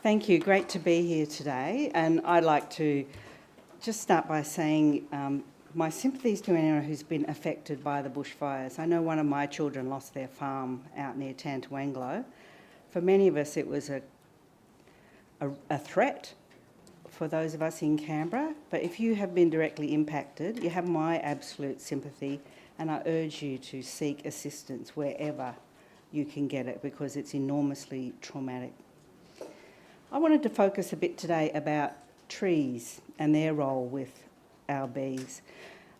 Thank you. Great to be here today. And I'd like to just start by saying my sympathies to anyone who's been affected by the bushfires. I know one of my children lost their farm out near Tantawanglo. For many of us, it was a threat for those of us in Canberra. But if you have been directly impacted, you have my absolute sympathy, and I urge you to seek assistance wherever you can get it, because it's enormously traumatic. I wanted to focus a bit today about trees and their role with our bees,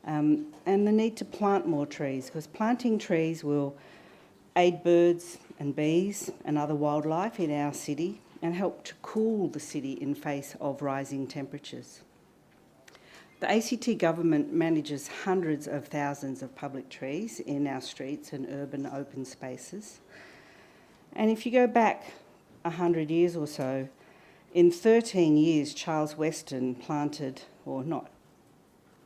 and the need to plant more trees, because planting trees will aid birds and bees and other wildlife in our city and help to cool the city in face of rising temperatures. The ACT government manages hundreds of thousands of public trees in our streets and urban open spaces. And if you go back 100 years or so, in 13 years, Charles Weston planted, or not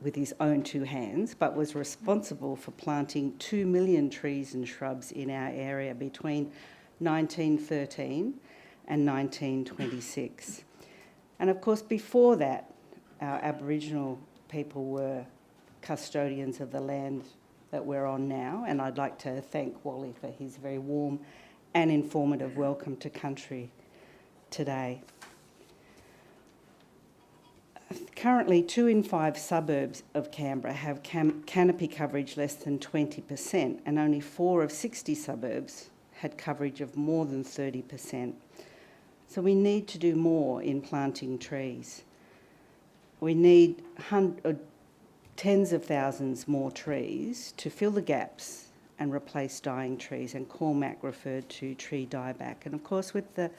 with his own two hands, but was responsible for planting 2 million trees and shrubs in our area between 1913 and 1926. And of course, before that, our Aboriginal people were custodians of the land that we're on now, and I'd like to thank Wally for his very warm and informative welcome to country today. Currently, 2 in 5 suburbs of Canberra have canopy coverage less than 20%, and only 4 of 60 suburbs had coverage of more than 30%. So we need to do more in planting trees. We need tens of thousands more trees to fill the gaps and replace dying trees, and Cormac referred to tree dieback. And of course, with the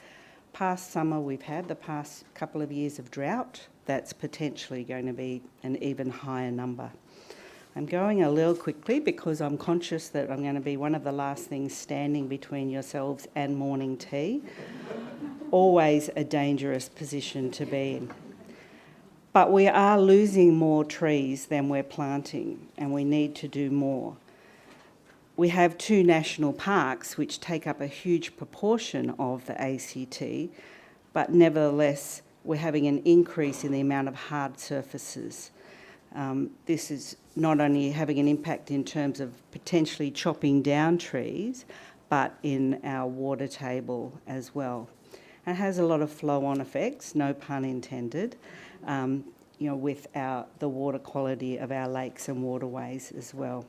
past summer we've had, the past couple of years of drought, that's potentially going to be an even higher number. I'm going a little quickly because I'm conscious that I'm going to be one of the last things standing between yourselves and morning tea. Always a dangerous position to be in. But we are losing more trees than we're planting, and we need to do more. We have 2 national parks which take up a huge proportion of the ACT, but nevertheless we're having an increase in the amount of hard surfaces. This is not only having an impact in terms of potentially chopping down trees, but in our water table as well. And it has a lot of flow-on effects, no pun intended, with the water quality of our lakes and waterways as well.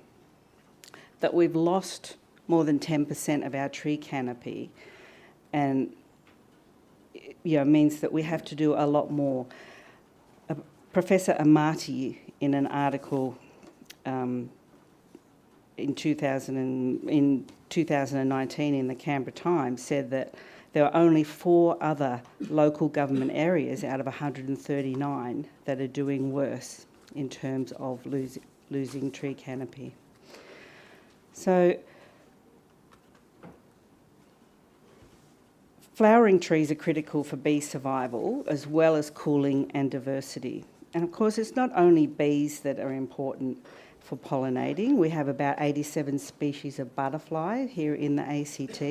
That we've lost more than 10% of our tree canopy, and means that we have to do a lot more. Professor Amati, in an article in 2019 in the Canberra Times, said that there are only 4 other local government areas out of 139 that are doing worse in terms of losing tree canopy. So, flowering trees are critical for bee survival, as well as cooling and diversity. And of course, it's not only bees that are important for pollinating. We have about 87 species of butterfly here in the ACT.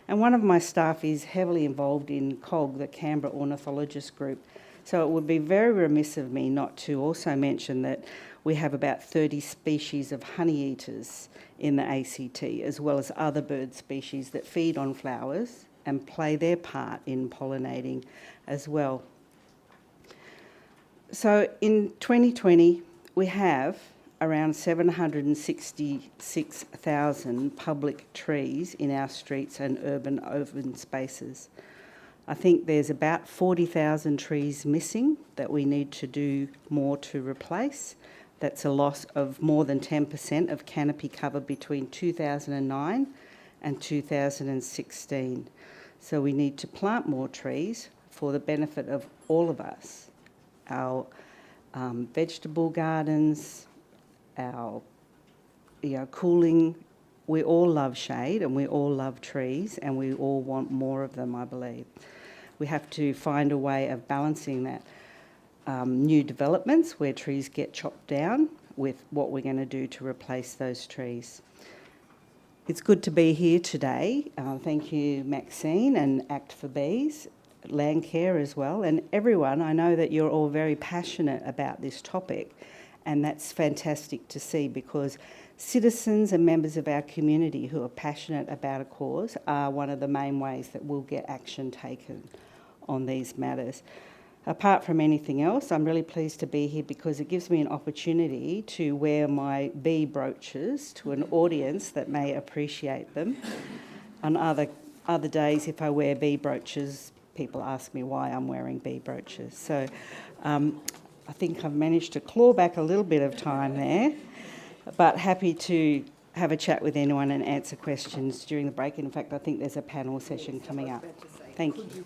And one of my staff is heavily involved in COG, the Canberra Ornithologist Group. So it would be very remiss of me not to also mention that we have about 30 species of honeyeaters in the ACT, as well as other bird species that feed on flowers and play their part in pollinating as well. So in 2020, we have around 766,000 public trees in our streets and urban open spaces. I think there's about 40,000 trees missing that we need to do more to replace. That's a loss of more than 10% of canopy cover between 2009 and 2016. So we need to plant more trees for the benefit of all of us. Our vegetable gardens, our cooling. We all love shade and we all love trees, and we all want more of them, I believe. We have to find a way of balancing that. New developments where trees get chopped down with what we're going to do to replace those trees. It's good to be here today. Thank you, Maxine and Act for Bees, land care as well. And everyone, I know that you're all very passionate about this topic, and that's fantastic to see, because citizens and members of our community who are passionate about a cause are one of the main ways that we'll get action taken on these matters. Apart from anything else, I'm really pleased to be here because it gives me an opportunity to wear my bee brooches to an audience that may appreciate them. On other days, if I wear bee brooches, people ask me why I'm wearing bee brooches. So I think I've managed to claw back a little bit of time there, but happy to have a chat with anyone and answer questions during the break. In fact, I think there's a panel session coming up. Thank you.